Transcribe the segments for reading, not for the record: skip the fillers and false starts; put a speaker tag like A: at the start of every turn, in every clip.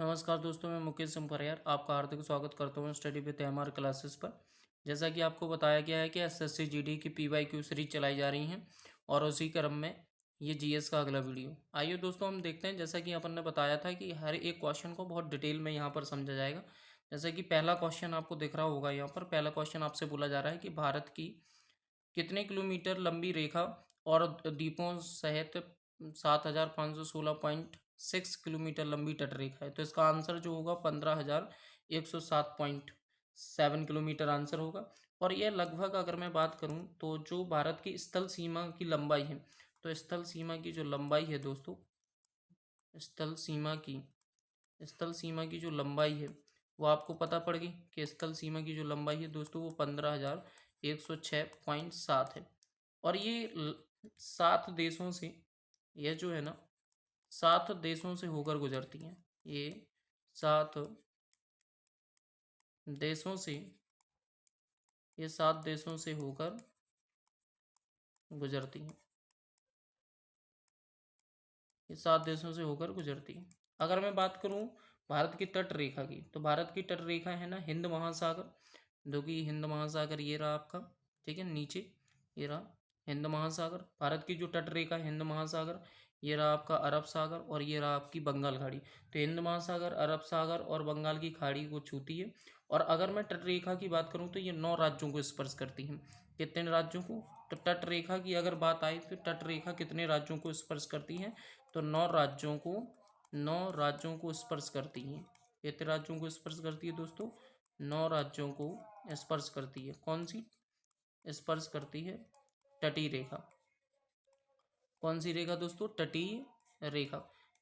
A: नमस्कार दोस्तों, मैं मुकेश संपरियार आपका हार्दिक स्वागत करता हूँ स्टडी विद एमआर क्लासेस पर। जैसा कि आपको बताया गया है कि एसएससी जीडी की पीवाईक्यू सीरीज चलाई जा रही हैं और उसी क्रम में ये जीएस का अगला वीडियो। आइए दोस्तों हम देखते हैं। जैसा कि अपन ने बताया था कि हर एक क्वेश्चन को बहुत डिटेल में यहाँ पर समझा जाएगा। जैसे कि पहला क्वेश्चन आपको दिख रहा होगा, यहाँ पर पहला क्वेश्चन आपसे बोला जा रहा है कि भारत की कितने किलोमीटर लंबी रेखा और द्वीपों सहित 7516.6 किलोमीटर लंबी तटरेखा है। तो इसका आंसर जो होगा 15,107.7 किलोमीटर आंसर होगा। और यह लगभग, अगर मैं बात करूं तो जो भारत की स्थल सीमा की लंबाई है, तो स्थल सीमा की जो लंबाई है दोस्तों, स्थल सीमा की स्थल सीमा की जो लंबाई है वो आपको पता पड़ गई कि स्थल सीमा की जो लंबाई है दोस्तों वो 15,106.7 है। और ये 7 देशों से, यह जो है ना, 7 देशों से होकर गुजरती हैं। ये 7 देशों से ये 7 देशों से होकर गुजरती हैं। ये 7 देशों से होकर गुजरती है। अगर मैं बात करूं भारत की तट रेखा की, तो भारत की तट रेखा है ना हिंद महासागर, जो कि हिंद महासागर ये रहा आपका, ठीक है, नीचे ये रहा हिंद महासागर। भारत की जो तट रेखा है हिंद महासागर, ये रहा आपका अरब सागर और ये रहा आपकी बंगाल खाड़ी। तो हिंद महासागर, अरब सागर और बंगाल की खाड़ी को छूती है। और अगर मैं तट रेखा की बात करूं तो ये 9 राज्यों को स्पर्श करती है। कितने राज्यों को? तो तट रेखा की अगर बात आई तो तट रेखा कितने राज्यों को स्पर्श करती है? तो 9 राज्यों को स्पर्श करती है। कितने राज्यों को स्पर्श करती है दोस्तों? 9 राज्यों को स्पर्श करती है। कौन सी स्पर्श करती है? तटीय रेखा। कौन सी रेखा दोस्तों? तटीय रेखा।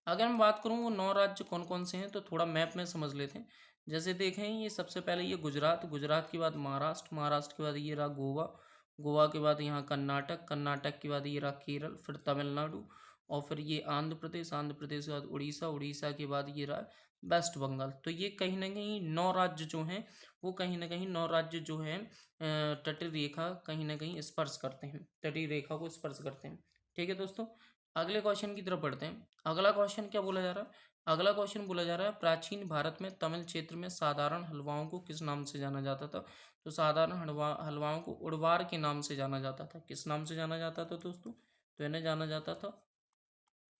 A: अगर मैं बात करूँ वो 9 राज्य कौन कौन से हैं, तो थोड़ा मैप में समझ लेते हैं। जैसे देखें, ये सबसे पहले ये गुजरात, गुजरात के बाद महाराष्ट्र, महाराष्ट्र के बाद ये रहा गोवा, गोवा के बाद यहाँ कर्नाटक, कर्नाटक के बाद ये रहा केरल, फिर तमिलनाडु, और फिर ये आंध्र प्रदेश, आंध्र प्रदेश के बाद उड़ीसा, उड़ीसा के बाद ये रहा वेस्ट बंगाल। तो ये कहीं ना कहीं 9 राज्य जो हैं, वो कहीं ना कहीं 9 राज्य जो हैं तटीय रेखा कहीं ना कहीं स्पर्श करते हैं, तटीय रेखा को स्पर्श करते हैं। ठीक है दोस्तों, अगले क्वेश्चन की तरफ बढ़ते हैं। अगला क्वेश्चन क्या बोला जा रहा है? अगला क्वेश्चन बोला जा रहा है, प्राचीन भारत में तमिल क्षेत्र में साधारण हलवाओं को किस नाम से जाना जाता था? तो साधारण हलवाओं को उड़वार के नाम से जाना जाता था। किस नाम से जाना जाता था दोस्तों? तो इन्हें जाना जाता था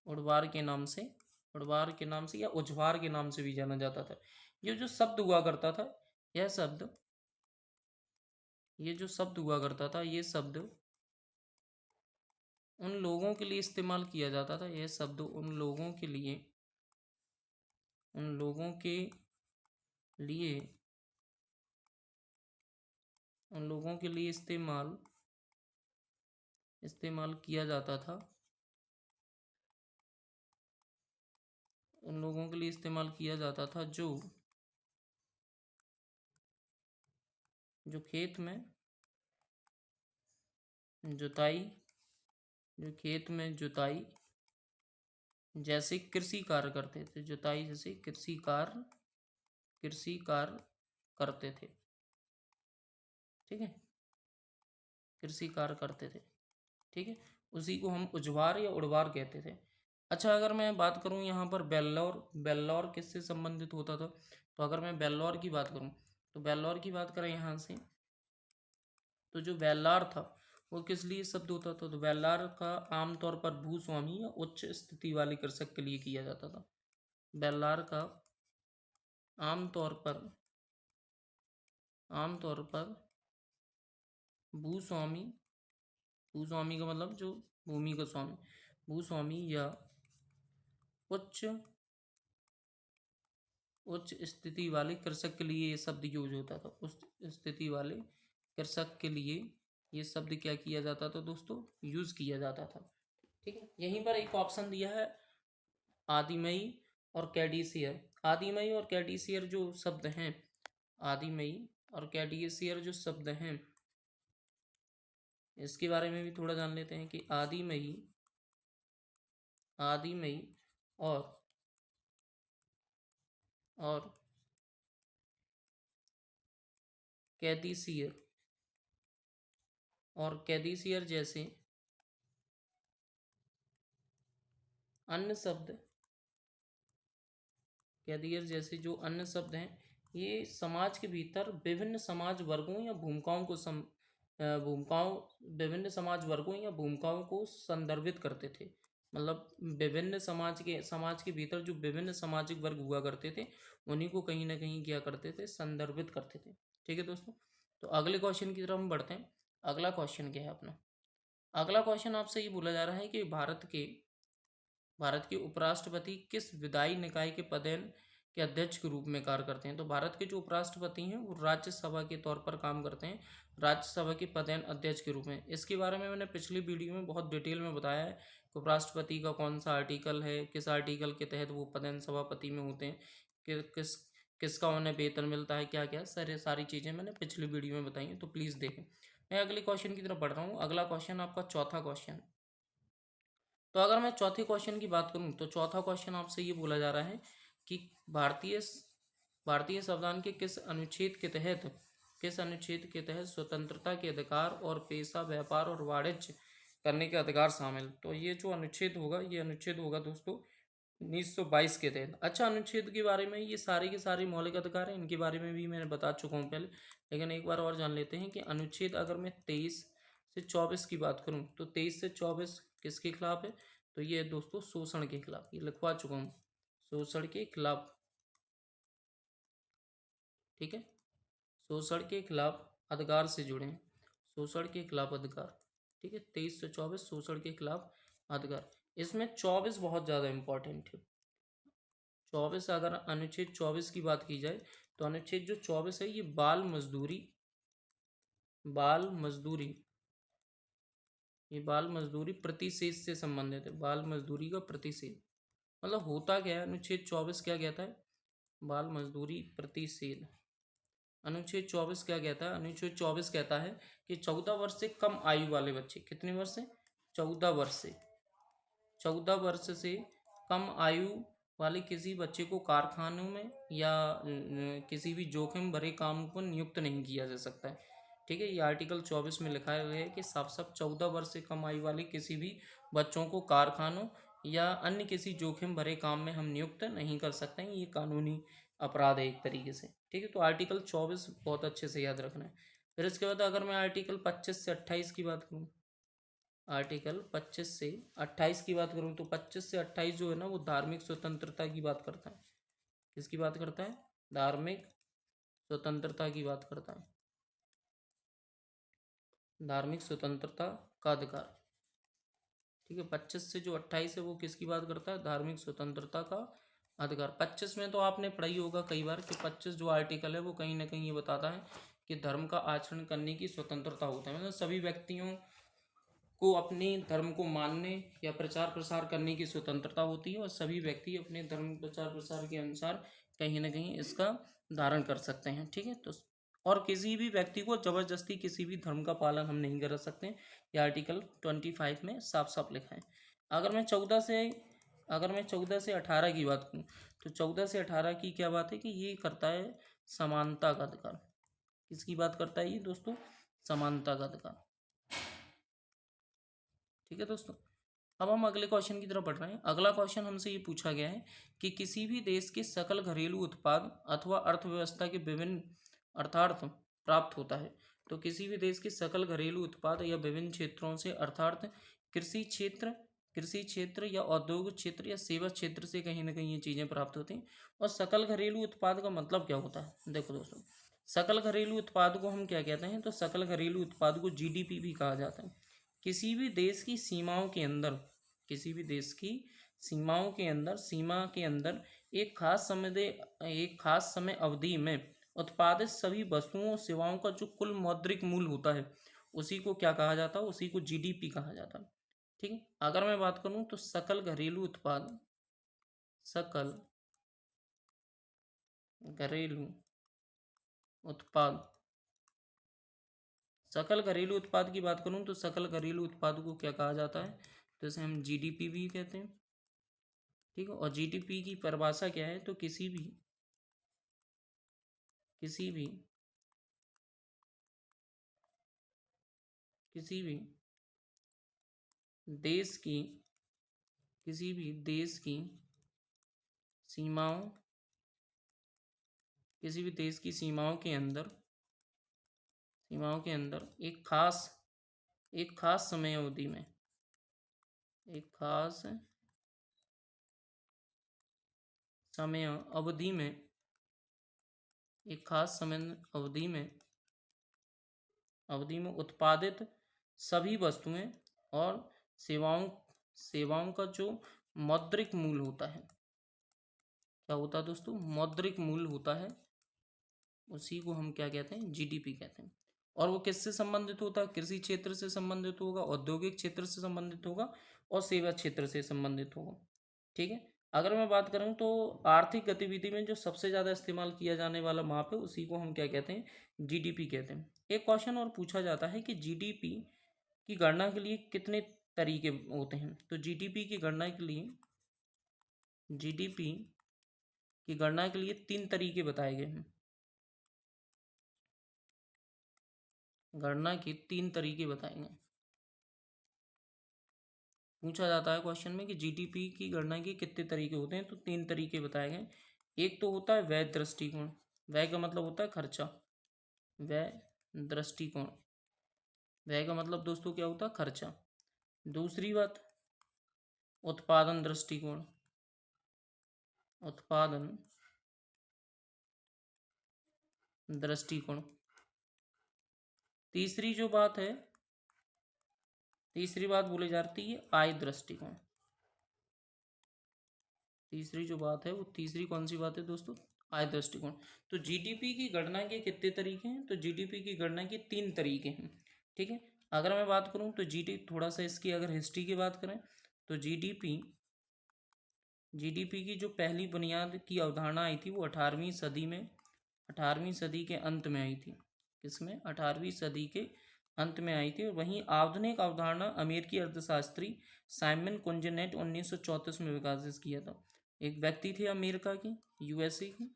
A: उड़वार के नाम से, उड़वार के नाम से या उज्वार के नाम से भी जाना जाता था। ये जो शब्द हुआ करता था, यह शब्द ये जो शब्द हुआ करता था, ये शब्द उन लोगों के लिए इस्तेमाल किया जाता था। यह शब्द उन लोगों के लिए उन लोगों के लिए इस्तेमाल इस्तेमाल किया जाता था। उन लोगों के लिए इस्तेमाल किया जाता था जो खेत में जुताई जो खेत में जुताई जैसे कृषि कार्य करते थे। जुताई जैसे कृषि कार्य करते थे। ठीक है, कृषि कार्य करते थे। ठीक है, उसी को हम उज्वार या उड़वार कहते थे। अच्छा, अगर मैं बात करूं यहाँ पर बेल्लौर, बेल्लौर किससे संबंधित होता था? तो अगर मैं बेल्लौर की बात करूं, तो बेल्लौर की बात करें यहाँ से, तो जो वेलार था वो किस लिए शब्द होता था? तो वेलार का आमतौर पर भूस्वामी या उच्च स्थिति वाले कृषक के लिए किया जाता था। वेलार का आमतौर पर आमतौर पर भूस्वामी, भूस्वामी का मतलब जो भूमि का स्वामी, भूस्वामी या उच्च उच्च स्थिति वाले कृषक के लिए ये शब्द यूज होता था। उस स्थिति वाले कृषक के लिए ये शब्द क्या किया जाता था दोस्तों? यूज किया जाता था। ठीक है, यहीं पर एक ऑप्शन दिया है आदिमई और कैडिसियर। आदिमई और कैडिसियर जो शब्द हैं, आदिमई और कैडिसियर जो शब्द हैं, इसके बारे में भी थोड़ा जान लेते हैं कि आदिमई आदिमई और और कैदिसियर जैसे अन्य शब्द कैरियर जैसे जो अन्य शब्द हैं, ये समाज के भीतर विभिन्न समाज वर्गों या भूमिकाओं को भूमिकाओं विभिन्न समाज वर्गों या भूमिकाओं को संदर्भित करते थे। मतलब विभिन्न समाज के भीतर जो विभिन्न सामाजिक वर्ग हुआ करते थे, उन्हीं को कहीं ना कहीं क्या करते थे, संदर्भित करते थे। ठीक है दोस्तों, तो अगले क्वेश्चन की तरफ हम बढ़ते हैं। अगला क्वेश्चन क्या है अपना? अगला क्वेश्चन आपसे ये बोला जा रहा है कि भारत के उपराष्ट्रपति किस विधायी निकाय के पदेन के अध्यक्ष के रूप में कार्य करते हैं? तो भारत के जो उपराष्ट्रपति हैं वो राज्यसभा के तौर पर काम करते हैं, राज्यसभा के पदेन अध्यक्ष के रूप में। इसके बारे में मैंने पिछली वीडियो में बहुत डिटेल में बताया है कि उपराष्ट्रपति का कौन सा आर्टिकल है, किस आर्टिकल के तहत वो पदेन सभापति में होते हैं, किसका उन्हें वेतन मिलता है, क्या क्या सारी चीज़ें मैंने पिछली वीडियो में बताई हैं, तो प्लीज़ देखें। मैं अगले क्वेश्चन की तरफ बढ़ रहा हूँ। अगला क्वेश्चन आपका चौथा क्वेश्चन। तो अगर मैं चौथे क्वेश्चन की बात करूं तो चौथा क्वेश्चन आपसे ये बोला जा रहा है कि भारतीय भारतीय संविधान के किस अनुच्छेद के तहत स्वतंत्रता के अधिकार और पेशा, व्यापार और वाणिज्य करने के अधिकार शामिल? तो ये जो अनुच्छेद होगा, ये अनुच्छेद होगा दोस्तों 1922 के तहत। अच्छा, अनुच्छेद के बारे में, ये सारे के सारे मौलिक अधिकार हैं, इनके बारे में भी मैंने बता चुका हूँ पहले, लेकिन एक बार और जान लेते हैं कि अनुच्छेद अगर मैं 23 से 24 की बात करूँ तो 23 से 24 किसके खिलाफ है? तो ये है दोस्तों शोषण के खिलाफ, ये लिखवा चुका हूँ, शोषण के खिलाफ। ठीक है, शोषण के खिलाफ अधिकार से जुड़े हैं, शोषण के खिलाफ अधिकार। ठीक है, 23 से 24 शोषण के खिलाफ अधिकार। इसमें 24 बहुत ज़्यादा इंपॉर्टेंट है। 24, अगर अनुच्छेद 24 की बात की जाए तो अनुच्छेद जो 24 है ये बाल मजदूरी ये बाल मजदूरी प्रतिषेध से संबंधित है। बाल मजदूरी का प्रतिषेध मतलब होता क्या है? अनुच्छेद 24 क्या कहता है? बाल मजदूरी प्रतिषेध। अनुच्छेद 24 क्या कहता है? अनुच्छेद 24 कहता है कि 14 वर्ष से कम आयु वाले बच्चे, कितने वर्ष से? 14 वर्ष से कम आयु वाले किसी बच्चे को कारखानों में या किसी भी जोखिम भरे काम पर नियुक्त नहीं किया जा सकता है। ठीक है, ये आर्टिकल 24 में लिखा गया है कि साफ साफ 14 वर्ष से कम आयु वाले किसी भी बच्चों को कारखानों या अन्य किसी जोखिम भरे काम में हम नियुक्त नहीं कर सकते हैं। ये कानूनी अपराध है एक तरीके से। ठीक है, तो आर्टिकल 24 बहुत अच्छे से याद रखना है। फिर इसके बाद अगर मैं आर्टिकल 25 से 28 की बात करूँ, आर्टिकल 25 से 28 की बात करूँ तो 25 से 28 जो है ना, वो धार्मिक स्वतंत्रता की बात करता है। किसकी बात करता है? धार्मिक स्वतंत्रता की बात करता है। धार्मिक स्वतंत्रता का अधिकार। ठीक है, 25 से जो 28 है वो किसकी बात करता है? धार्मिक स्वतंत्रता का अधिकार। 25 में तो आपने पढ़ा ही होगा कई बार कि 25 जो आर्टिकल है वो कहीं ना कहीं ये बताता है कि धर्म का आचरण करने की स्वतंत्रता होता है। मतलब सभी व्यक्तियों को अपने धर्म को मानने या प्रचार प्रसार करने की स्वतंत्रता होती है और सभी व्यक्ति अपने धर्म प्रचार प्रसार के अनुसार कहीं ना कहीं इसका धारण कर सकते हैं। ठीक है, तो और किसी भी व्यक्ति को जबरदस्ती किसी भी धर्म का पालन हम नहीं कर सकते। ये आर्टिकल 25 में साफ साफ लिखा है। अगर मैं 18 की बात करूँ तो 14 से 18 की क्या बात है कि ये करता है समानता का अधिकार। किसकी बात करता है ये दोस्तों? समानता का अधिकार। ठीक है दोस्तों, अब हम अगले क्वेश्चन की तरफ बढ़ रहे हैं। अगला क्वेश्चन हमसे ये पूछा गया है कि किसी भी देश के सकल घरेलू उत्पाद अथवा अर्थव्यवस्था के विभिन्न अर्थार्थ प्राप्त होता है। तो किसी भी देश के सकल घरेलू उत्पाद या विभिन्न क्षेत्रों से अर्थार्थ कृषि क्षेत्र कृषि क्षेत्र या औद्योगिक क्षेत्र या सेवा क्षेत्र से कहीं ना कहीं ये चीज़ें प्राप्त होती हैं। और सकल घरेलू उत्पाद का मतलब क्या होता है? देखो दोस्तों, सकल घरेलू उत्पाद को हम क्या कहते हैं? तो सकल घरेलू उत्पाद को जीडीपी भी कहा जाता है। किसी भी देश की सीमाओं के अंदर किसी भी देश की सीमा के अंदर एक खास समय अवधि में उत्पादित सभी वस्तुओं और सेवाओं का जो कुल मौद्रिक मूल्य होता है, उसी को क्या कहा जाता है? उसी को जीडीपी कहा जाता है। ठीक है, अगर मैं बात करूं तो सकल घरेलू उत्पाद सकल घरेलू उत्पाद की बात करूं तो सकल घरेलू उत्पाद को क्या कहा जाता है? तो इसे हम जीडीपी भी कहते हैं। ठीक है, और जीडीपी की परिभाषा क्या है? तो किसी भी किसी भी देश की किसी भी देश की सीमाओं किसी भी देश की सीमाओं के अंदर एक खास समय अवधि में, एक खास समय अवधि में एक खास समय अवधि में उत्पादित सभी वस्तुएं और सेवाओं सेवाओं का जो मौद्रिक मूल्य होता है, क्या होता है दोस्तों, मौद्रिक मूल्य होता है, उसी को हम क्या कहते हैं, जीडीपी कहते हैं। और वो किससे संबंधित होता है, कृषि क्षेत्र से संबंधित होगा, औद्योगिक क्षेत्र से संबंधित होगा और सेवा क्षेत्र से संबंधित होगा। ठीक है। अगर मैं बात करूं तो आर्थिक गतिविधि में जो सबसे ज़्यादा इस्तेमाल किया जाने वाला माप है उसी को हम क्या कहते हैं, जीडीपी कहते हैं। एक क्वेश्चन और पूछा जाता है कि जीडीपी की गणना के लिए कितने तरीके होते हैं। तो जीडीपी की गणना के लिए 3 तरीके बताए गए हैं। गणना के 3 तरीके बताए गए। पूछा जाता है क्वेश्चन में कि जीडीपी की गणना के कितने तरीके होते हैं, तो 3 तरीके बताए गए। एक तो होता है व्यय दृष्टिकोण, व्यय का मतलब होता है खर्चा, व्यय दृष्टिकोण, व्यय का मतलब दोस्तों क्या होता है, खर्चा। दूसरी बात उत्पादन दृष्टिकोण, उत्पादन दृष्टिकोण। तीसरी जो बात है, तीसरी बात बोली जाती है आय दृष्टिकोण। तीसरी जो बात है वो तीसरी कौन सी बात है दोस्तों, आय दृष्टिकोण। तो जीडीपी की गणना के कितने तरीके हैं, तो जीडीपी की गणना के 3 तरीके हैं। ठीक है। अगर मैं बात करूं तो जीडीपी, थोड़ा सा इसकी अगर हिस्ट्री की बात करें तो जीडीपी की जो पहली बुनियाद की अवधारणा आई थी वो 18वीं सदी में, 18वीं सदी के अंत में आई थी। किसमें, 18वीं सदी के अंत में आई थी। और वहीं आधुनिक अवधारणा अमेरिकी अर्थशास्त्री साइमन कुंजन ने 1934 में विकासित किया था। एक व्यक्ति थे अमेरिका की, यूएसए की,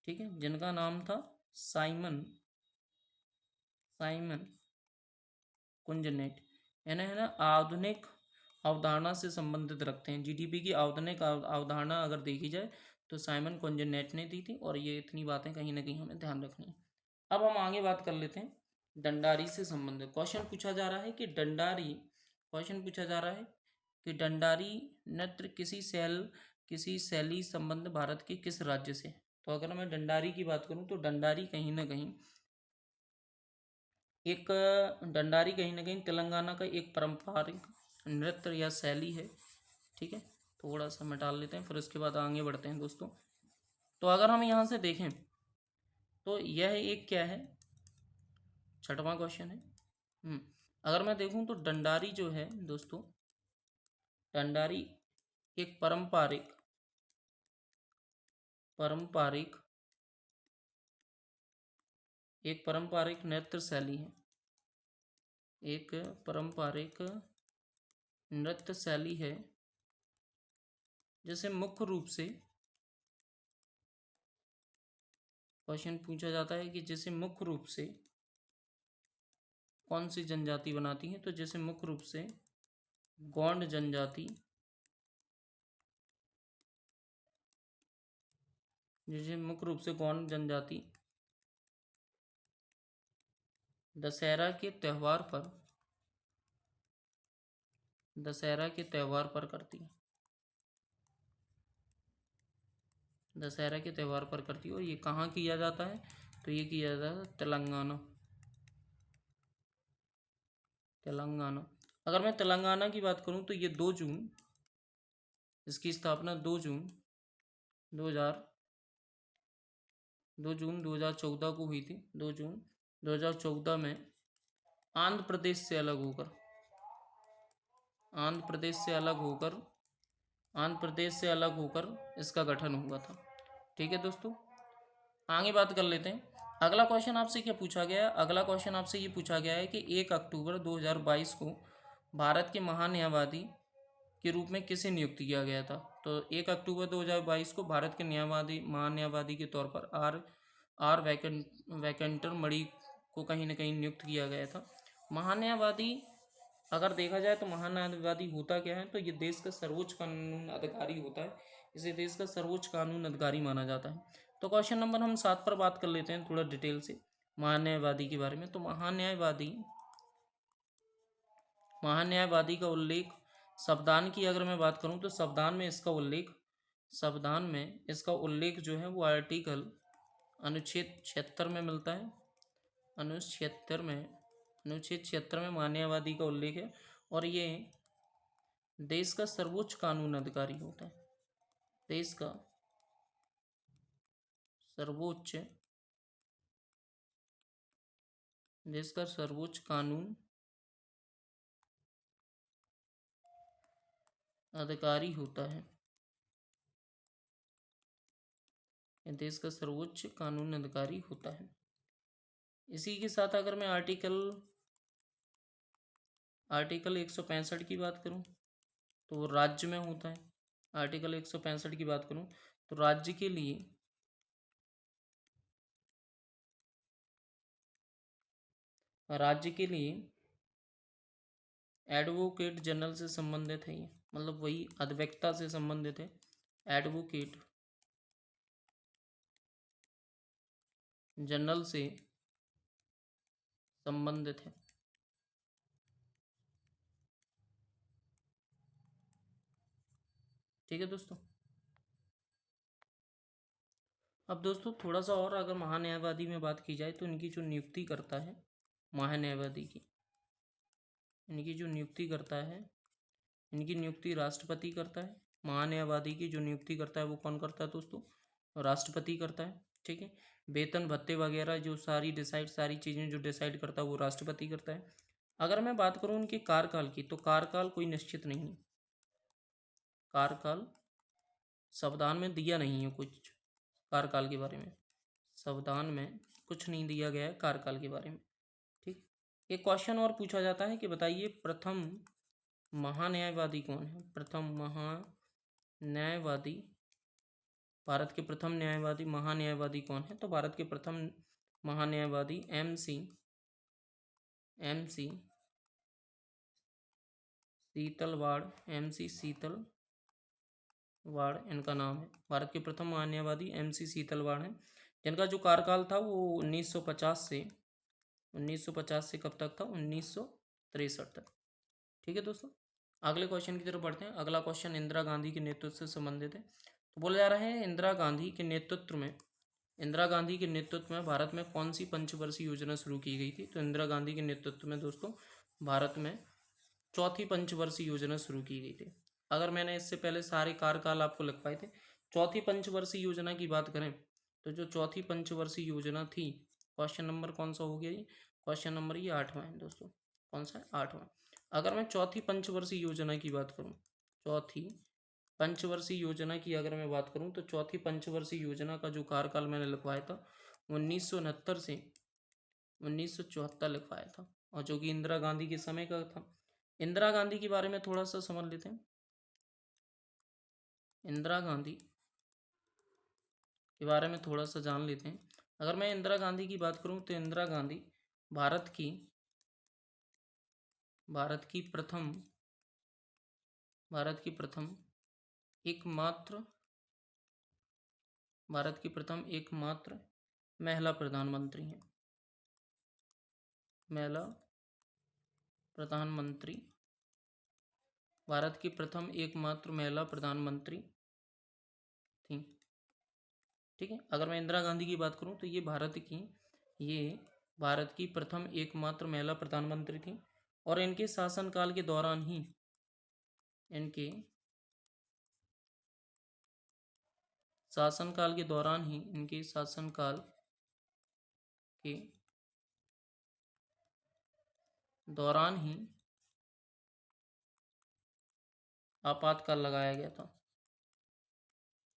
A: ठीक है, जिनका नाम था साइमन साइमन कुंजनेट। इन्हें है ना आधुनिक अवधारणा से संबंधित रखते हैं। जीडीपी की आधुनिक अवधारणा अगर देखी जाए तो साइमन कुंजनेट ने दी थी, और ये इतनी बातें कहीं ना कहीं हमें ध्यान रखनी है। अब हम आगे बात कर लेते हैं डंडारी से संबंधित। क्वेश्चन पूछा जा रहा है कि डंडारी नृत्य किसी शैली संबंध भारत के किस राज्य से। तो अगर मैं डंडारी की बात करूं तो डंडारी कहीं ना कहीं तेलंगाना का एक पारंपरिक नृत्य या शैली है। ठीक है। थोड़ा सा मैं डाल लेते हैं, फिर उसके बाद आगे बढ़ते हैं दोस्तों। तो अगर हम यहाँ से देखें तो यह एक क्या है, छठवां क्वेश्चन है। अगर मैं देखूं तो डंडारी जो है दोस्तों, डंडारी एक पारंपरिक नृत्य शैली है। एक पारंपरिक नृत्य शैली है जैसे मुख्य रूप से क्वेश्चन पूछा जाता है कि जैसे मुख्य रूप से कौन सी जनजाति बनाती है। तो जैसे मुख्य रूप से गोंड जनजाति, जैसे मुख्य रूप से गोंड जनजाति दशहरा के त्यौहार पर करती है, दशहरा के त्यौहार पर करती है। और ये कहाँ किया जाता है, तो ये किया जाता है तेलंगाना। अगर मैं तेलंगाना की बात करूं तो ये 2 जून, इसकी स्थापना 2 जून 2014 को हुई थी। 2 जून 2014 में आंध्र प्रदेश से अलग होकर आंध्र प्रदेश से अलग होकर इसका गठन हुआ था। ठीक है दोस्तों, आगे बात कर लेते हैं। अगला क्वेश्चन आपसे क्या पूछा गया है, अगला क्वेश्चन आपसे ये पूछा गया है कि 1 अक्टूबर 2022 को भारत के महान्यायवादी के रूप में किसे नियुक्त किया गया था। तो 1 अक्टूबर 2022 को भारत के महान्यायवादी के तौर पर आर वैकेंटर मणि को कहीं ना कहीं नियुक्त किया गया था। महान्यायवादी अगर देखा जाए तो महान्यायवादी होता क्या है, तो ये देश का सर्वोच्च कानून अधिकारी होता है। इसे देश का सर्वोच्च कानून अधिकारी माना जाता है। तो क्वेश्चन नंबर हम 7 पर बात कर लेते हैं थोड़ा डिटेल से महान्यायवादी के बारे में। तो महान्यायवादी का उल्लेख संविधान की अगर मैं बात करूं तो संविधान में इसका उल्लेख जो है वो अनुच्छेद 76 में मिलता है। अनुच्छेद 76 में महान्यायवादी का उल्लेख है और ये देश का सर्वोच्च कानून अधिकारी होता है। देश का सर्वोच्च कानून अधिकारी होता है। देश का सर्वोच्च कानून अधिकारी होता है। इसी के साथ अगर मैं आर्टिकल 165 की बात करूं तो वो राज्य में होता है। आर्टिकल 165 की बात करूं तो राज्य के लिए एडवोकेट जनरल से संबंधित है। ये मतलब वही अधिवक्ता से संबंधित है, एडवोकेट जनरल से संबंधित है। ठीक है दोस्तों। अब दोस्तों थोड़ा सा और अगर महान्यायवादी में बात की जाए तो इनकी जो नियुक्ति करता है महान्यायवादी की, इनकी जो नियुक्ति करता है, इनकी नियुक्ति राष्ट्रपति करता है। महान्यायवादी की जो नियुक्ति करता है वो कौन करता है दोस्तों? राष्ट्रपति करता है। ठीक है। वेतन भत्ते वगैरह जो सारी चीज़ें जो डिसाइड करता है वो राष्ट्रपति करता है। अगर मैं बात करूँ उनके कार्यकाल की तो कार्यकाल कोई निश्चित नहीं है। कार्यकाल संविधान में दिया नहीं है कुछ कार्यकाल के बारे में, संविधान में कुछ नहीं दिया गया है कार्यकाल के बारे में। ठीक। एक क्वेश्चन और पूछा जाता है कि बताइए प्रथम महान्यायवादी कौन है? भारत के प्रथम महान्यायवादी कौन है? तो भारत के प्रथम महान्यायवादी एम सी शीतलवाड़ इनका नाम है। भारत के प्रथम महान्यायवादी MC शीतलवाड़ हैं, जिनका जो कार्यकाल था वो 1950 से कब तक था? 1963 तक। ठीक है दोस्तों। अगले क्वेश्चन की तरफ बढ़ते हैं। अगला क्वेश्चन इंदिरा गांधी के नेतृत्व से संबंधित है। तो बोला जा रहा है इंदिरा गांधी के नेतृत्व में भारत में कौन सी पंचवर्षीय योजना शुरू की गई थी? तो इंदिरा गांधी के नेतृत्व में दोस्तों भारत में चौथी पंचवर्षीय योजना शुरू की गई थी। अगर मैंने इससे पहले सारे कार्यकाल आपको लिखवाए थे, चौथी पंचवर्षीय योजना की बात करें तो जो चौथी पंचवर्षीय योजना थी, क्वेश्चन नंबर कौन सा हो गया? ये क्वेश्चन नंबर ये 8वां है दोस्तों। कौन सा है? 8वां। अगर मैं चौथी पंचवर्षीय योजना की बात करूं, चौथी पंचवर्षीय योजना की अगर मैं बात करूं तो चौथी पंचवर्षीय योजना का जो कार्यकाल मैंने लिखवाया था 1969 से 1974 लिखवाया था, और जो कि इंदिरा गांधी के समय का था। इंदिरा गांधी के बारे में थोड़ा सा समझ लेते हैं। इंदिरा गांधी के बारे में थोड़ा सा जान लेते हैं। अगर मैं इंदिरा गांधी की बात करूं तो इंदिरा गांधी भारत की एकमात्र महिला प्रधानमंत्री हैं। भारत की प्रथम एकमात्र महिला प्रधानमंत्री थी। ठीक है। अगर मैं इंदिरा गांधी की बात करूं तो ये भारत की प्रथम एकमात्र महिला प्रधानमंत्री थी, और इनके शासनकाल के दौरान ही इनके शासनकाल के दौरान ही आपातकाल लगाया गया था।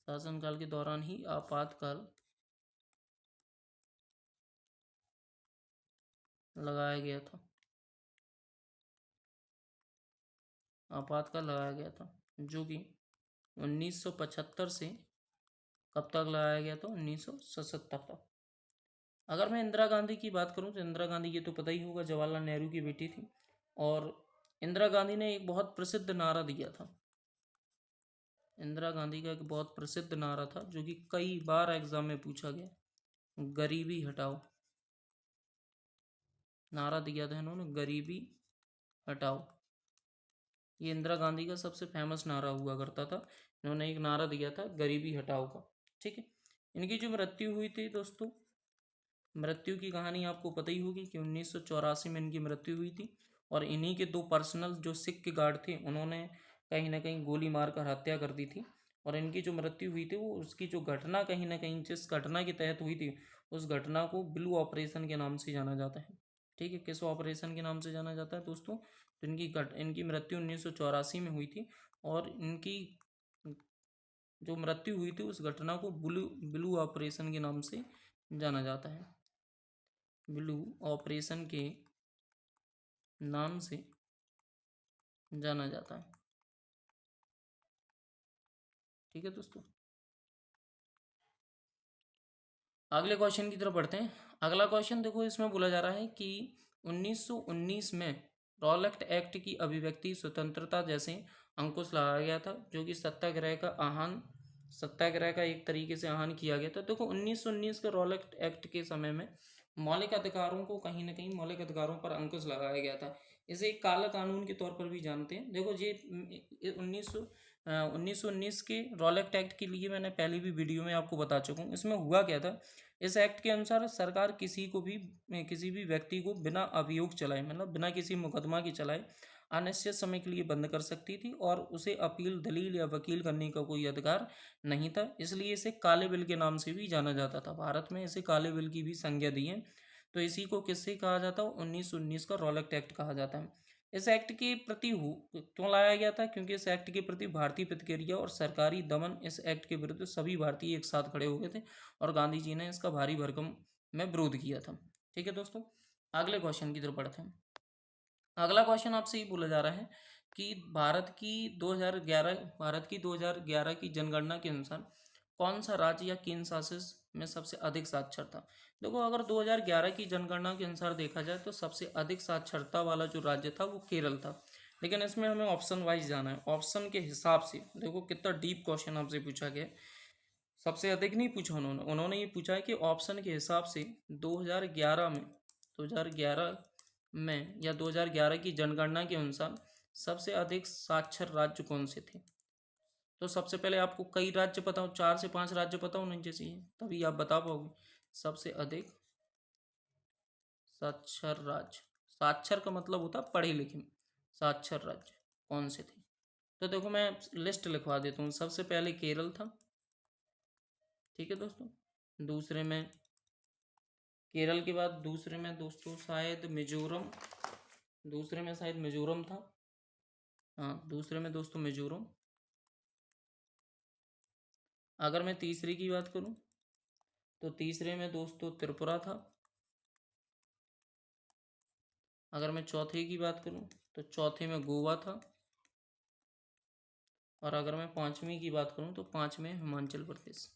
A: शासनकाल के दौरान ही आपातकाल लगाया गया था। जो कि 1975 से कब तक लगाया गया था? 1977 तक। अगर मैं इंदिरा गांधी की बात करूं तो इंदिरा गांधी, ये तो पता ही होगा, जवाहरलाल नेहरू की बेटी थी, और इंदिरा गांधी ने एक बहुत प्रसिद्ध नारा दिया था। इंदिरा गांधी का एक बहुत प्रसिद्ध नारा था जो कि कई बार एग्जाम में पूछा गया, गरीबी हटाओ। नारा दिया था इन्होंने, गरीबी हटाओ। ये इंदिरा गांधी का सबसे फेमस नारा हुआ करता था। इन्होंने एक नारा दिया था गरीबी हटाओ का। ठीक है। इनकी जो मृत्यु हुई थी दोस्तों, मृत्यु की कहानी आपको पता ही होगी कि 1984 में इनकी मृत्यु हुई थी। और इन्हीं के दो पर्सनल जो सिख गार्ड थे उन्होंने कहीं ना कहीं गोली मारकर हत्या कर दी थी। और इनकी जो मृत्यु हुई थी वो उसकी जो घटना कहीं ना कहीं जिस घटना के तहत हुई थी उस घटना को ब्लू ऑपरेशन के नाम से जाना जाता है। ठीक है, किस ऑपरेशन के नाम से जाना जाता है दोस्तों? तो इनकी मृत्यु 1984 में हुई थी। और इनकी जो मृत्यु हुई थी उस घटना को ब्लू ब्लू ऑपरेशन के नाम से जाना जाता है। ब्लू ऑपरेशन के नाम से जाना जाता है। ठीक है दोस्तों, अगले क्वेश्चन की तरफ बढ़ते हैं। अगला क्वेश्चन देखो, इसमें बोला जा रहा है कि 1919 में रॉलेट एक्ट की अभिव्यक्ति स्वतंत्रता जैसे अंकुश लगाया गया था, जो कि सत्याग्रह का एक तरीके से आह्वान किया गया था। देखो 1919 के रॉलेट एक्ट के समय में मौलिक अधिकारों को कहीं ना कहीं मौलिक अधिकारों पर अंकुश लगाया गया था। इसे एक काला कानून के तौर पर भी जानते हैं। देखो ये 1919 के रॉलेट एक्ट के लिए मैंने पहले भी वीडियो में आपको बता चुका हूँ। इसमें हुआ क्या था, इस एक्ट के अनुसार सरकार किसी भी व्यक्ति को बिना अभियोग चलाए, मतलब बिना किसी मुकदमा के चलाए अनिश्चित समय के लिए बंद कर सकती थी और उसे अपील, दलील या वकील करने का कोई अधिकार नहीं था। इसलिए इसे काले बिल के नाम से भी जाना जाता था। भारत में इसे काले बिल की भी संज्ञा दी है। तो इसी को किससे कहा जाता है? 1919 का रॉलेट एक्ट कहा जाता है। इस एक्ट के प्रति क्यों लाया गया था? क्योंकि इस एक्ट के प्रति भारतीय प्रतिक्रिया और सरकारी दमन, इस एक्ट के विरुद्ध सभी भारतीय एक साथ खड़े हो गए थे और गांधी जी ने इसका भारी भरकम में विरोध किया था। ठीक है दोस्तों, अगले क्वेश्चन की तरफ बढ़ते हैं। अगला क्वेश्चन आपसे ये बोला जा रहा है कि भारत की 2011 की जनगणना के अनुसार कौन सा राज्य या केंद्र शासित में सबसे अधिक साक्षर था? देखो, अगर 2011 की जनगणना के अनुसार देखा जाए तो सबसे अधिक साक्षरता वाला जो राज्य था वो केरल था। लेकिन इसमें हमें ऑप्शन वाइज जाना है। ऑप्शन के हिसाब से देखो कितना डीप क्वेश्चन आपसे पूछा गया है। सबसे अधिक नहीं पूछा उन्होंने ये पूछा है कि ऑप्शन के हिसाब से 2011 में या 2011 की जनगणना के अनुसार सबसे अधिक साक्षर राज्य कौन से थे? तो सबसे पहले आपको कई राज्य पता हो, 4 से 5 राज्य पता होने चाहिए, तभी आप बता पाओगे सबसे अधिक साक्षर राज्य। साक्षर का मतलब होता है पढ़े लिखे। साक्षर राज्य कौन से थे? तो देखो मैं लिस्ट लिखवा देता हूँ। सबसे पहले केरल था। ठीक है दोस्तों, दूसरे में केरल के बाद दूसरे में दोस्तों शायद मिजोरम, दूसरे में शायद मिजोरम था। हाँ, दूसरे में दोस्तों मिजोरम। अगर मैं तीसरे की बात करूं तो तीसरे में दोस्तों त्रिपुरा था। अगर मैं चौथे की बात करूं तो चौथे में गोवा था। और अगर मैं पांचवी की बात करूं तो पांचवें हिमाचल प्रदेश।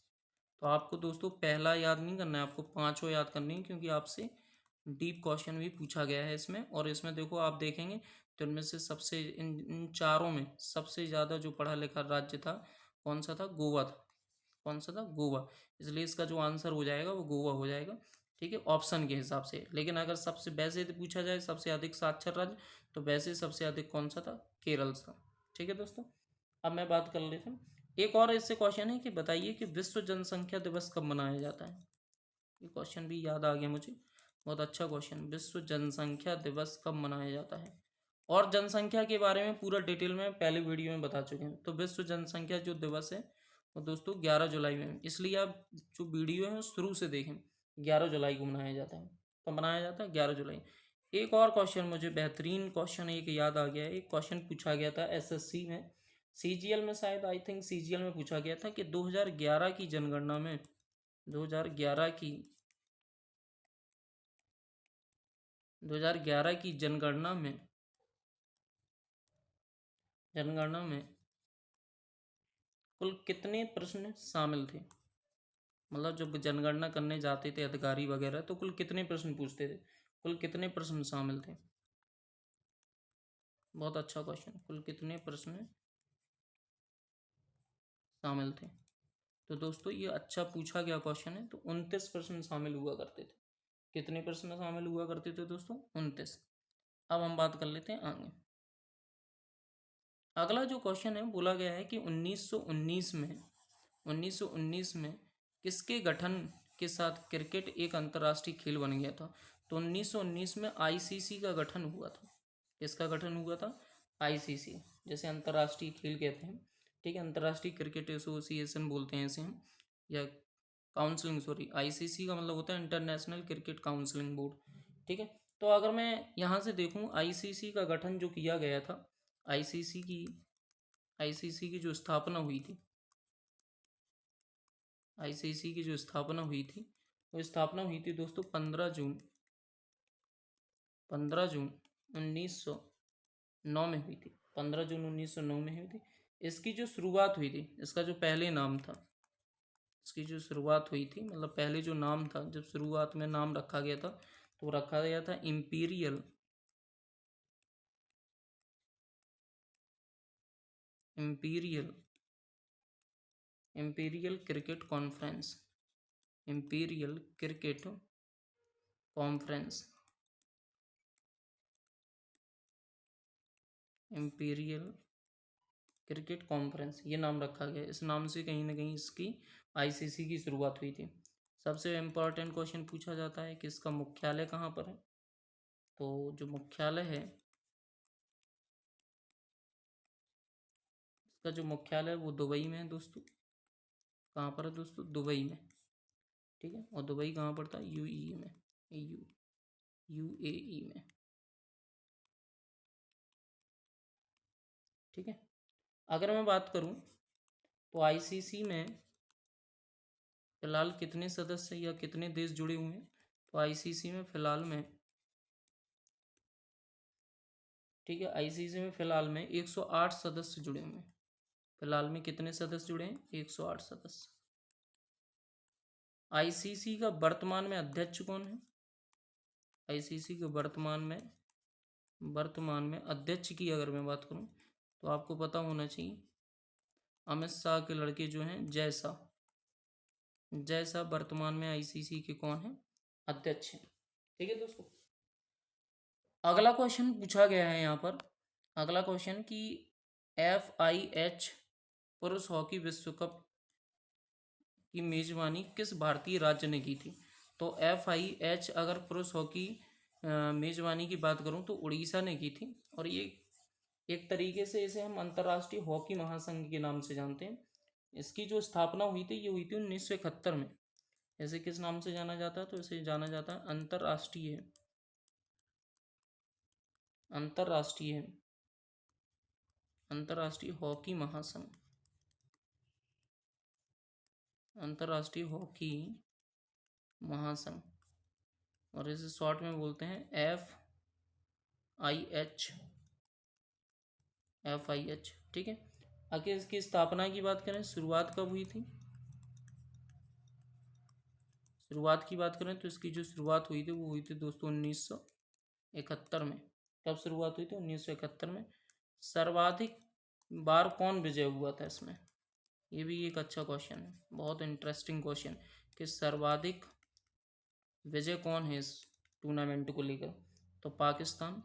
A: तो आपको दोस्तों पहला याद नहीं करना है, आपको पांचों याद करनी है, क्योंकि आपसे डीप क्वेश्चन भी पूछा गया है इसमें। और इसमें देखो आप देखेंगे तो इनमें से सबसे इन चारों में सबसे ज़्यादा जो पढ़ा लिखा राज्य था कौन सा था? गोवा था। कौन सा था? गोवा। इसलिए इसका जो आंसर हो जाएगा वो गोवा हो जाएगा। ठीक है, ऑप्शन के हिसाब से। लेकिन अगर सबसे वैसे यदि पूछा जाए सबसे अधिक साक्षर राज्य, तो वैसे सबसे अधिक कौन सा था? केरल था। ठीक है दोस्तों, अब मैं बात कर लेता हूँ। एक और इससे क्वेश्चन है कि बताइए कि विश्व जनसंख्या दिवस कब मनाया जाता है? ये क्वेश्चन भी याद आ गया मुझे, बहुत अच्छा क्वेश्चन। विश्व जनसंख्या दिवस कब मनाया जाता है? और जनसंख्या के बारे में पूरा डिटेल में पहले वीडियो में बता चुके हैं। तो विश्व जनसंख्या जो दिवस है वो दोस्तों 11 जुलाई में, इसलिए आप जो वीडियो है शुरू से देखें। 11 जुलाई को मनाया जाता है। कब मनाया जाता है? 11 जुलाई। एक और क्वेश्चन मुझे बेहतरीन क्वेश्चन एक याद आ गया है। एक क्वेश्चन पूछा गया था एसएससी में, सीजीएल में, शायद आई थिंक सीजीएल में पूछा गया था कि 2011 की जनगणना में 2011 की 2011 की जनगणना में कुल कितने प्रश्न शामिल थे? मतलब जब जनगणना करने जाते थे अधिकारी वगैरह तो कुल कितने प्रश्न पूछते थे? कुल कितने प्रश्न शामिल थे? बहुत अच्छा क्वेश्चन। कुल कितने प्रश्न शामिल थे। तो दोस्तों ये अच्छा पूछा गया क्वेश्चन है। तो 29 प्रश्न शामिल हुआ करते थे। कितने प्रश्न शामिल हुआ करते थे दोस्तों? 29। अब हम बात कर लेते हैं आगे। अगला जो क्वेश्चन है बोला गया है कि 1919 में किसके गठन के साथ क्रिकेट एक अंतर्राष्ट्रीय खेल बन गया था? तो 1919 में आईसीसी का गठन हुआ था। किसका गठन हुआ था? आईसीसी, जैसे अंतर्राष्ट्रीय खेल कहते हैं, ठीक है, अंतर्राष्ट्रीय क्रिकेट एसोसिएशन बोलते हैं इसे हम, या काउंसलिंग, सॉरी, आईसीसी का मतलब होता है इंटरनेशनल क्रिकेट काउंसलिंग बोर्ड, ठीक है। तो अगर मैं यहाँ से देखूँ आईसीसी का गठन जो किया गया था, आईसीसी की आईसीसी की जो स्थापना हुई थी, आईसीसी की जो स्थापना हुई थी, वो स्थापना हुई थी दोस्तों 15 जून 1909 में हुई थी। 15 जून 1909 में हुई थी। इसकी जो शुरुआत हुई थी, इसका जो पहले नाम था, इसकी जो शुरुआत हुई थी, मतलब पहले जो नाम था, जब शुरुआत में नाम रखा गया था तो रखा गया था imperial imperial cricket conference, imperial cricket conference, imperial cricket conference, ये नाम रखा गया। इस नाम से कहीं ना कहीं इसकी आईसीसी की शुरुआत हुई थी। सबसे इम्पोर्टेंट क्वेश्चन पूछा जाता है कि इसका मुख्यालय कहाँ पर है? तो जो मुख्यालय है, इसका जो मुख्यालय है वो दुबई में है दोस्तों। कहाँ पर है दोस्तों? दुबई में, ठीक है। और दुबई कहाँ पड़ता है? यूई में, यूएई में, ठीक है। अगर मैं बात करूँ तो आईसीसी में फिलहाल कितने सदस्य या कितने देश जुड़े हुए हैं? तो आईसीसी में फिलहाल में, ठीक है, आईसीसी में फिलहाल में 108 सदस्य जुड़े हुए हैं। फिलहाल में कितने सदस्य जुड़े हैं? 108 सदस्य। आईसीसी का वर्तमान में अध्यक्ष कौन है? आईसीसी के वर्तमान में अध्यक्ष की अगर मैं बात करूं तो आपको पता होना चाहिए, अमित शाह के लड़के जो हैं जय शाह, जय शाह वर्तमान में आईसीसी के कौन है? अध्यक्ष हैं, ठीक है दोस्तों। अगला क्वेश्चन पूछा गया है यहाँ पर, अगला क्वेश्चन कि FIH पुरुष हॉकी विश्व कप की मेजबानी किस भारतीय राज्य ने की थी? तो FIH अगर पुरुष हॉकी मेजबानी की बात करूं तो उड़ीसा ने की थी। और ये एक तरीके से इसे हम अंतर्राष्ट्रीय हॉकी महासंघ के नाम से जानते हैं। इसकी जो स्थापना हुई थी ये हुई थी 1971 में। इसे किस नाम से जाना जाता है? तो इसे जाना जाता है अंतर्राष्ट्रीय अंतर्राष्ट्रीय हॉकी महासंघ, अंतर्राष्ट्रीय हॉकी महासंघ, और इसे शॉर्ट में बोलते हैं FIH, FIH, ठीक है। आगे इसकी स्थापना की बात करें, शुरुआत कब हुई थी? शुरुआत की बात करें तो इसकी जो शुरुआत हुई थी वो हुई थी दोस्तों 1971 में। कब शुरुआत हुई थी? 1971 में। सर्वाधिक बार कौन विजय हुआ था इसमें? ये भी एक अच्छा क्वेश्चन है, बहुत इंटरेस्टिंग क्वेश्चन, कि सर्वाधिक विजय कौन है इस टूर्नामेंट को लेकर? तो पाकिस्तान,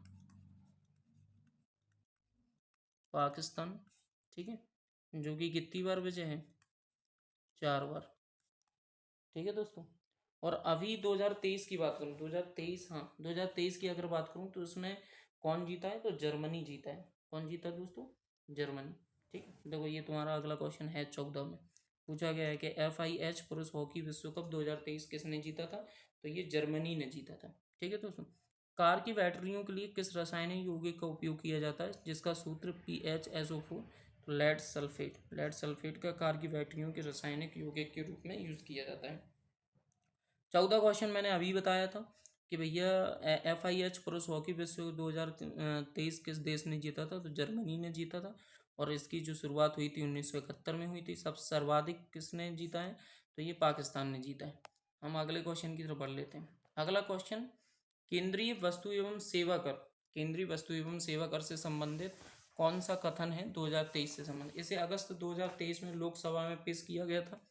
A: पाकिस्तान, ठीक है, जो कि कितनी बार विजय है? 4 बार, ठीक है दोस्तों। और अभी 2023 की बात करूँ, 2023, हाँ 2023 की अगर बात करूँ तो उसमें कौन जीता है? तो जर्मनी जीता है। कौन जीता दोस्तों? जर्मनी, ठीक है। देखो ये तुम्हारा अगला क्वेश्चन है 14 में, पूछा गया है कि FIH पुरुष हॉकी विश्व कप 2023 किसने जीता था? तो ये जर्मनी ने जीता था, ठीक है दोस्तों। कार की बैटरियों के लिए किस रासायनिक यौगिक का उपयोग किया जाता है जिसका सूत्र PHSO4? तो लेड सल्फेट का कार की बैटरियों के रासायनिक यौगिक के रूप में यूज किया जाता है। 14 क्वेश्चन मैंने अभी बताया था कि भैया FIH पुरुष हॉकी विश्व 2023 किस देश ने जीता था? तो जर्मनी ने जीता था। और इसकी जो शुरुआत हुई थी 1971 में हुई थी। सब सर्वाधिक किसने जीता है? तो ये पाकिस्तान ने जीता है। हम अगले क्वेश्चन की तरफ बढ़ लेते हैं। अगला क्वेश्चन, केंद्रीय वस्तु एवं सेवा कर, केंद्रीय वस्तु एवं सेवा कर से संबंधित कौन सा कथन है 2023 से संबंधित? इसे अगस्त 2023 में लोकसभा में पेश किया गया था।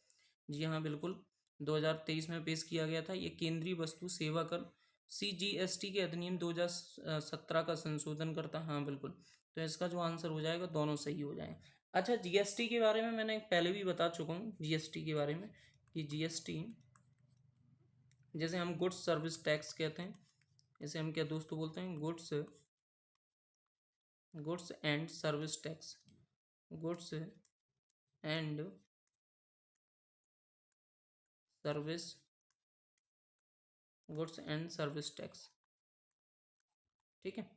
A: जी हाँ, बिल्कुल 2023 में पेश किया गया था। ये केंद्रीय वस्तु सेवा कर CGST के अधिनियम 2017 का संशोधन करता है। हाँ बिल्कुल, तो इसका जो आंसर हो जाएगा, दोनों सही हो जाएंगे। अच्छा, जीएसटी के बारे में मैंने पहले भी बता चुका हूँ, जीएसटी के बारे में कि जीएसटी जैसे हम गुड्स सर्विस टैक्स कहते हैं, इसे हम क्या दोस्तों बोलते हैं? Goods and service tax. Goods and service goods and service tax, ठीक है।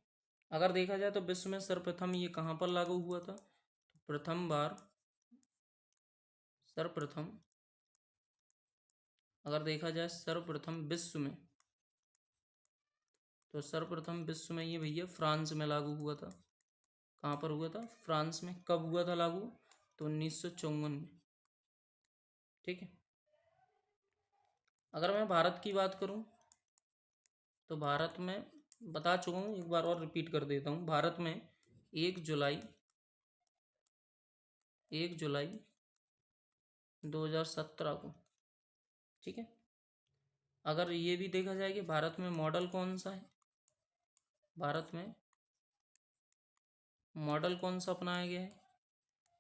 A: अगर देखा जाए तो विश्व में सर्वप्रथम ये कहाँ पर लागू हुआ था? तो सर्वप्रथम अगर देखा जाए सर्वप्रथम विश्व में, तो सर्वप्रथम विश्व में ये भैया फ्रांस में लागू हुआ था। कहाँ पर हुआ था? फ्रांस में। कब हुआ था लागू? तो 1954 में, ठीक है। अगर मैं भारत की बात करूं, तो भारत में बता चुका हूँ, एक बार और रिपीट कर देता हूँ। भारत में 1 जुलाई 2017 को, ठीक है। अगर ये भी देखा जाए कि भारत में मॉडल कौन सा है, भारत में मॉडल कौन सा अपनाया गया है,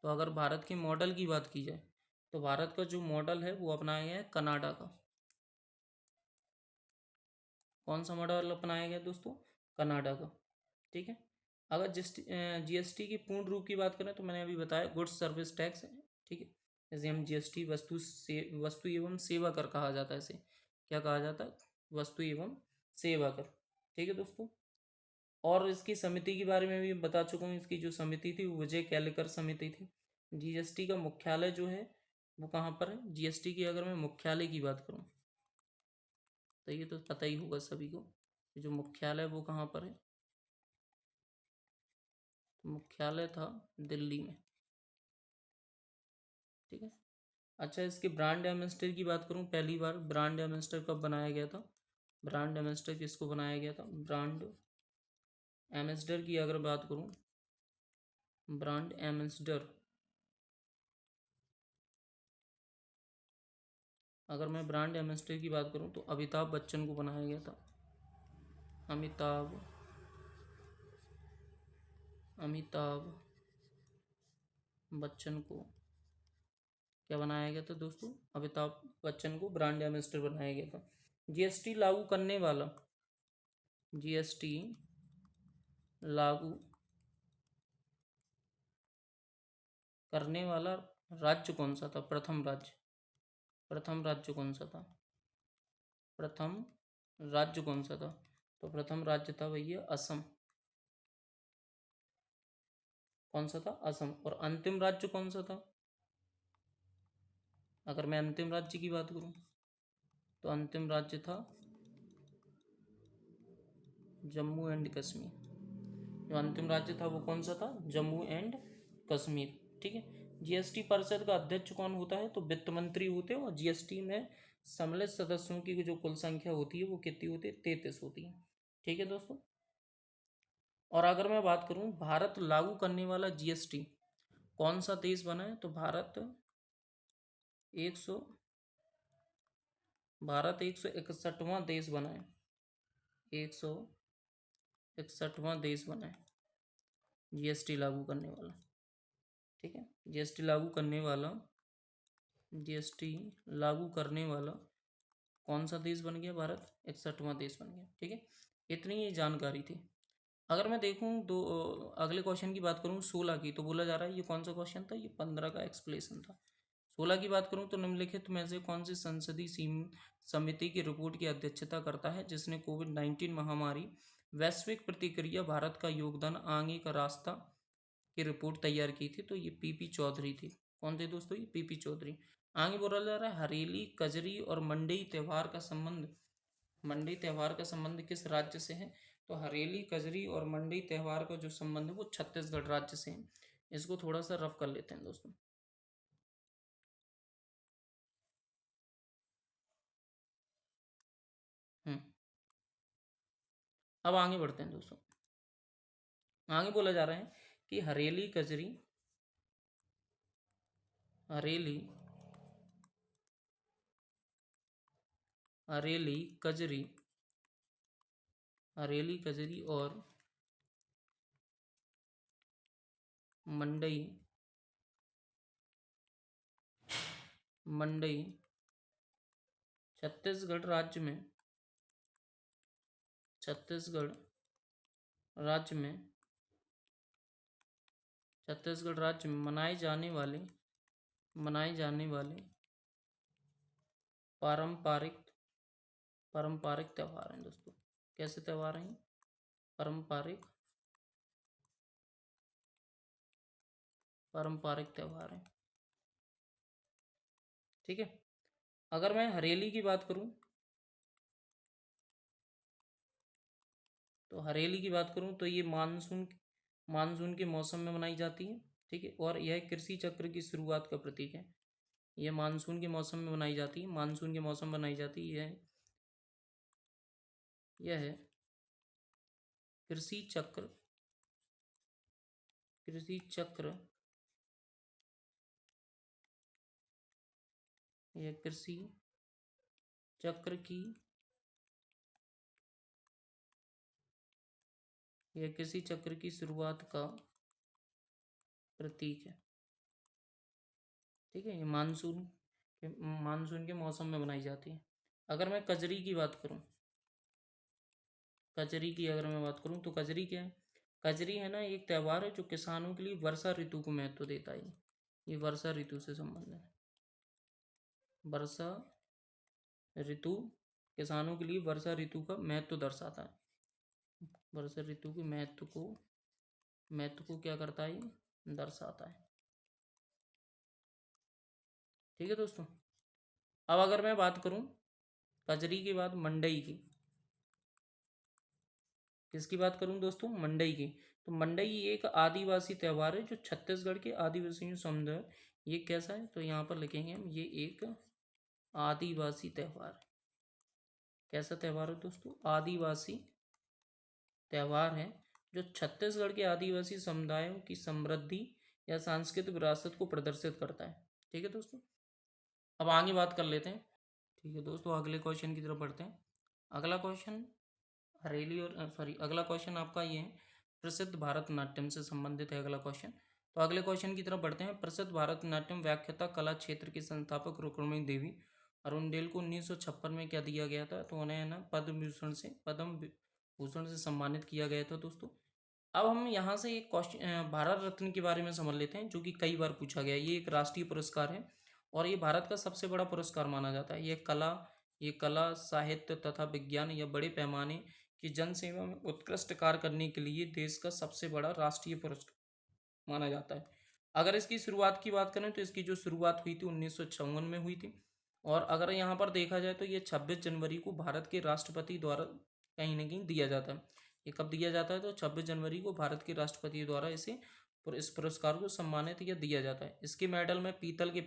A: तो अगर भारत के मॉडल की बात की जाए, तो भारत का जो मॉडल है वो अपनाया गया है कनाडा का। कौन सा मॉडल अपनाया गया दोस्तों? कनाडा का, ठीक है। अगर जीएसटी की पूर्ण रूप की बात करें, तो मैंने अभी बताया गुड्स सर्विस टैक्स है, ठीक है। जैसे हम जीएसटी वस्तु एवं सेवा कर कहा जाता है, इसे क्या कहा जाता है? वस्तु एवं सेवा कर, ठीक है दोस्तों। और इसकी समिति के बारे में भी बता चुका हूँ। इसकी जो समिति थी वो विजय कैलेकर समिति थी। जीएसटी का मुख्यालय जो है वो कहाँ पर है? जीएसटी की अगर मैं मुख्यालय की बात करूँ, तो ये तो पता ही होगा सभी को, जो मुख्यालय वो कहाँ पर है? तो मुख्यालय था दिल्ली में, ठीक है। अच्छा, इसके ब्रांड एम्बेसडर की बात करूँ, पहली बार ब्रांड एम्बेसडर कब बनाया गया था? ब्रांड एम्बेसडर किसको बनाया गया था? ब्रांड एम्बेसडर की अगर बात करूँ, ब्रांड एम्बेसडर अगर मैं ब्रांड एम्बेसडर की बात करूँ, तो अमिताभ बच्चन को बनाया गया था। अमिताभ बच्चन को क्या बनाया गया था दोस्तों? अमिताभ बच्चन को ब्रांड एम्बेसडर बनाया गया था। जीएसटी लागू करने वाला जीएसटी लागू करने वाला राज्य कौन सा था? प्रथम राज्य कौन सा था? प्रथम राज्य कौन सा था? तो प्रथम राज्य था भैया असम। कौन सा था? असम। और अंतिम राज्य कौन सा था? अगर मैं अंतिम राज्य की बात करूं, तो अंतिम राज्य था जम्मू एंड कश्मीर। जो अंतिम राज्य था वो कौन सा था? जम्मू एंड कश्मीर, ठीक है। जीएसटी परिषद का अध्यक्ष कौन होता है? तो वित्त मंत्री होते हैं। और जीएसटी में सम्मिलित सदस्यों की जो कुल संख्या होती है वो कितनी होती है? 33 होती है, ठीक है दोस्तों। और अगर मैं बात करूं भारत लागू करने वाला जीएसटी कौन सा देश बना है, तो एक सौ भारत 161वां देश बना है। 161वां देश बना है जीएसटी लागू करने वाला, ठीक है। जीएसटी लागू करने वाला कौन सा देश बन गया? भारत 61वां देश बन गया, ठीक है। इतनी ही जानकारी थी। अगर मैं देखूं दो अगले क्वेश्चन की बात करूं 16 की, तो बोला जा रहा है ये कौन सा क्वेश्चन था? ये 15 का एक्सप्लेशन था। 16 की बात करूं तो निम्नलिखित में से कौन सी संसदीय समिति की रिपोर्ट की अध्यक्षता करता है जिसने कोविड-19 महामारी वैश्विक प्रतिक्रिया भारत का योगदान आगे का रास्ता की रिपोर्ट तैयार की थी? तो ये पीपी चौधरी थी। कौन थे दोस्तों? ये पीपी चौधरी। आगे बोला जा रहा है हरेली, कजरी और मंडई त्योहार का संबंध किस राज्य से है? तो हरेली, कजरी और मंडई त्योहार का जो संबंध है वो छत्तीसगढ़ राज्य से है। इसको थोड़ा सा रफ कर लेते हैं दोस्तों। हम्म अब आगे बढ़ते हैं दोस्तों। आगे बोला जा रहा है कि हरेली कजरी, हरेली हरेली कजरी, हरेली कजरी और मंडई, मंडई छत्तीसगढ़ राज्य में, छत्तीसगढ़ राज्य में, छत्तीसगढ़ राज्य में मनाए जाने वाले पारंपरिक पारंपरिक त्यौहार हैं दोस्तों। कैसे त्यौहार हैं? पारंपरिक पारंपरिक त्यौहार हैं। ठीक है। अगर मैं हरेली की बात करूं तो ये मानसून के मौसम में मनाई जाती है। ठीक है। और यह कृषि चक्र की शुरुआत का प्रतीक है। यह मानसून के मौसम में मनाई जाती है, मानसून के मौसम में मनाई जाती है। यह है कृषि चक्र, कृषि चक्र, यह कृषि चक्र की, यह कृषि चक्र की शुरुआत का प्रतीक है। ठीक है। ये मानसून के मौसम में बनाई जाती है। अगर मैं कजरी की बात करूं, कजरी की अगर मैं बात करूं तो कजरी क्या है? कजरी है ना, एक त्यौहार है जो किसानों के लिए वर्षा ऋतु को महत्व देता है। ये वर्षा ऋतु से संबंधित है। वर्षा ऋतु किसानों के लिए वर्षा ऋतु का महत्व दर्शाता है। वर्षा ऋतु के महत्व को क्या करता है? दर्शाता है। ठीक है दोस्तों। अब अगर मैं बात करूं कजरी के बाद मंडई की, किसकी बात करूं दोस्तों? मंडई की। तो मंडई एक आदिवासी त्यौहार है जो छत्तीसगढ़ के आदिवासी समुदाय, ये कैसा है तो यहाँ पर लिखेंगे हम, ये एक आदिवासी त्यौहार है। कैसा त्यौहार है दोस्तों? आदिवासी त्यौहार है जो छत्तीसगढ़ के आदिवासी समुदायों की समृद्धि या सांस्कृतिक विरासत को प्रदर्शित करता है। ठीक है दोस्तों। अब आगे बात कर लेते हैं। ठीक है दोस्तों, अगले क्वेश्चन की तरफ बढ़ते हैं। अगला क्वेश्चन हरेली और अगला क्वेश्चन आपका ये है, प्रसिद्ध भारतनाट्यम से संबंधित है अगला क्वेश्चन। तो अगले क्वेश्चन की तरफ बढ़ते हैं। प्रसिद्ध भारतनाट्यम व्याख्याता कला क्षेत्र की संस्थापक रुक्मिणी देवी अरुणडेल को 1956 में क्या दिया गया था? तो उन्हें है ना पद्म भूषण से सम्मानित किया गया था दोस्तों। अब हम यहाँ से एक क्वेश्चन भारत रत्न के बारे में समझ लेते हैं, जो कि कई बार पूछा गया है। ये एक राष्ट्रीय पुरस्कार है और ये भारत का सबसे बड़ा पुरस्कार माना जाता है। ये कला साहित्य तथा विज्ञान या बड़े पैमाने की जन सेवा में उत्कृष्ट कार्य करने के लिए देश का सबसे बड़ा राष्ट्रीय पुरस्कार माना जाता है। अगर इसकी शुरुआत की बात करें तो इसकी जो शुरुआत हुई थी 1956 में हुई थी। और अगर यहाँ पर देखा जाए तो ये 26 जनवरी को भारत के राष्ट्रपति द्वारा कहीं ना कहीं दिया जाता है। ये कब दिया जाता है? तो 26 जनवरी को भारत के राष्ट्रपति द्वारा इस पुरस्कार को सम्मानित या दिया जाता है। इसके मेडल में पीतल के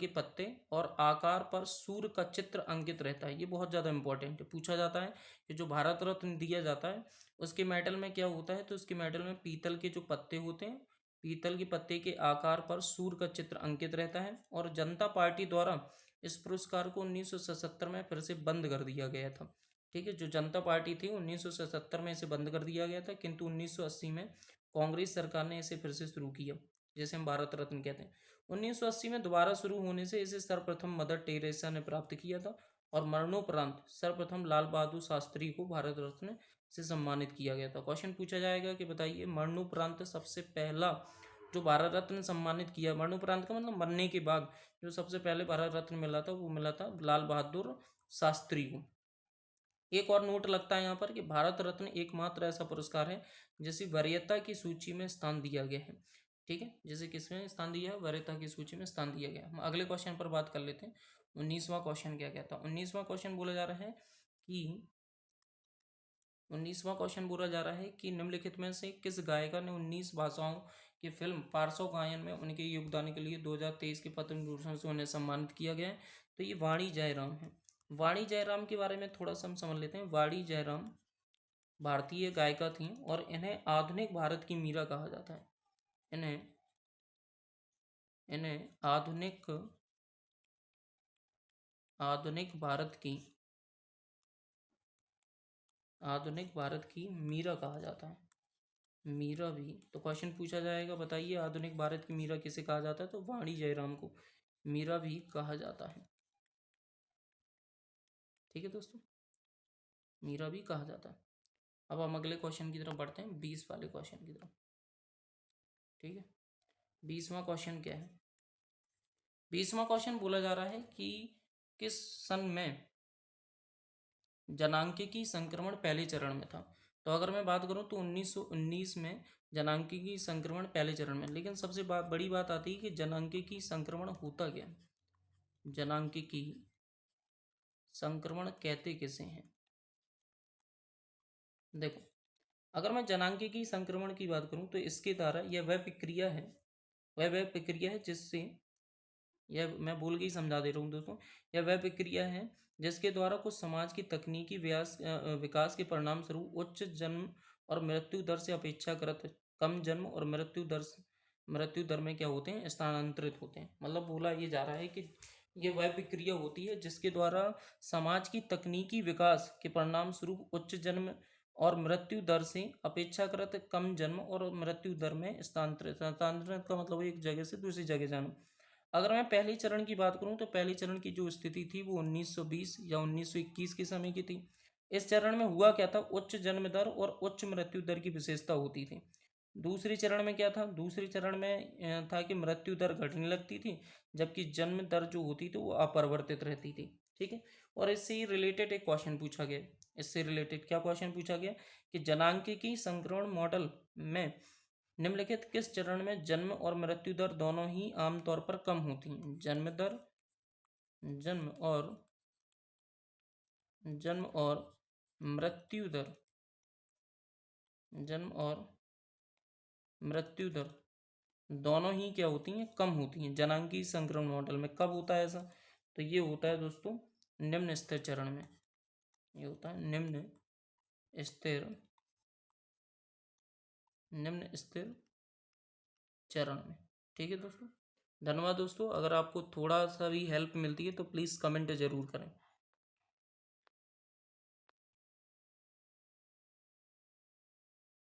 A: पत्ते और आकार पर सूर्य का चित्र अंकित रहता है। ये बहुत ज़्यादा इंपॉर्टेंट है, पूछा जाता है कि जो भारत रत्न दिया जाता है उसके मेडल में क्या होता है? तो उसके मेडल में पीतल के जो पत्ते होते हैं, पीतल के पत्ते के आकार पर सूर्य का चित्र अंकित रहता है। और जनता पार्टी द्वारा इस पुरस्कार को 1977 में फिर से बंद कर दिया गया था। ठीक है। जो जनता पार्टी थी 1977 में इसे बंद कर दिया गया था, किंतु 1980 में कांग्रेस सरकार ने इसे फिर से शुरू किया, जैसे हम भारत रत्न कहते हैं। 1980 में दोबारा शुरू होने से इसे सर्वप्रथम मदर टेरेसा ने प्राप्त किया था और मरणोपरांत सर्वप्रथम लाल बहादुर शास्त्री को भारत रत्न से सम्मानित किया गया था। क्वेश्चन पूछा जाएगा कि बताइए मरणोपरांत सबसे पहला जो भारत रत्न सम्मानित किया, मरणोपरांत का मतलब मरने के बाद जो सबसे पहले भारत रत्न मिला था वो मिला था लाल बहादुर शास्त्री को। एक और नोट लगता है यहाँ पर कि भारत रत्न एकमात्र ऐसा पुरस्कार है जिसे वरीयता की सूची में स्थान दिया गया है। ठीक है, जिसे किसमें स्थान दिया है? वरीयता की सूची में स्थान दिया गया। हम अगले क्वेश्चन पर बात कर लेते हैं। 19वां क्वेश्चन क्या कहता है? 19वां क्वेश्चन बोला जा रहा है कि 19वां क्वेश्चन बोला जा रहा है कि निम्नलिखित में से किस गायिका ने 19 भाषाओं की फिल्म पार्श्व गायन में उनके योगदान के लिए 2023 के पद्म भूषण से उन्हें सम्मानित किया गया है? तो ये वाणी जयराम है। वाणी जयराम के बारे में थोड़ा सा हम समझ लेते हैं। वाणी जयराम भारतीय गायिका थीं और इन्हें आधुनिक भारत की मीरा कहा जाता है। इन्हें इन्हें आधुनिक भारत की मीरा कहा जाता है। मीरा भी तो क्वेश्चन पूछा जाएगा, बताइए आधुनिक भारत की मीरा किसे कहा जाता है, तो वाणी जयराम को मीरा भी कहा जाता है। ठीक है दोस्तों, मीरा भी कहा जाता है। अब हम अगले क्वेश्चन की तरफ बढ़ते हैं, 20 वाले क्वेश्चन की तरफ। ठीक है, 20वां क्वेश्चन क्या है? 20वां क्वेश्चन बोला जा रहा है कि किस सन में जनांकिकी संक्रमण पहले चरण में था। तो अगर मैं बात करूं तो 1919 में जनांकिकी संक्रमण पहले चरण में। लेकिन सबसे बड़ी बात आती है कि जनांकिकी संक्रमण होता क्या है, जनांकिकी संक्रमण कहते किसे हैं। देखो, अगर मैं जनांकिकी संक्रमण की बात करूं तो इसके द्वारा यह वह प्रक्रिया है जिससे, यह मैं बोल के ही समझा दे रहा हूँ दोस्तों, यह वह प्रक्रिया है जिसके द्वारा कुछ समाज की तकनीकी विकास के परिणाम स्वरूप उच्च जन्म और मृत्यु दर से अपेक्षाकृत कम जन्म और मृत्यु दर में क्या होते हैं, स्थानांतरित होते हैं। मतलब बोला ये जा रहा है कि ये वह प्रक्रिया होती है जिसके द्वारा समाज की तकनीकी विकास के परिणाम स्वरूप उच्च जन्म और मृत्यु दर से अपेक्षाकृत कम जन्म और मृत्यु दर में स्थानांतरित का मतलब एक जगह से दूसरी जगह जाना। अगर मैं पहले चरण की बात करूं तो पहले चरण की जो स्थिति थी वो 1920 या 1921 के समय की थी। इस चरण में हुआ क्या था, उच्च जन्म दर और उच्च मृत्यु दर की विशेषता होती थी। दूसरे चरण में क्या था, दूसरे चरण में था कि मृत्यु दर घटने लगती थी, जबकि जन्म दर जो होती थी वो अपरिवर्तित रहती थी। ठीक है, और इससे ही रिलेटेड एक क्वेश्चन पूछा गया। इससे रिलेटेड क्या क्वेश्चन पूछा गया कि जनांकिकी संक्रमण मॉडल में निम्नलिखित किस चरण में जन्म और मृत्यु दर दोनों ही आमतौर पर कम होती हैं। जन्म और मृत्यु दर जन्म और मृत्यु दर दोनों ही क्या होती हैं, कम होती हैं। जनांकी संक्रमण मॉडल में कब होता है ऐसा, तो ये होता है दोस्तों निम्न स्थिर चरण में। ये होता है निम्न स्थिर चरण में। ठीक है दोस्तों, धन्यवाद दोस्तों। अगर आपको थोड़ा सा भी हेल्प मिलती है तो प्लीज़ कमेंट ज़रूर करें।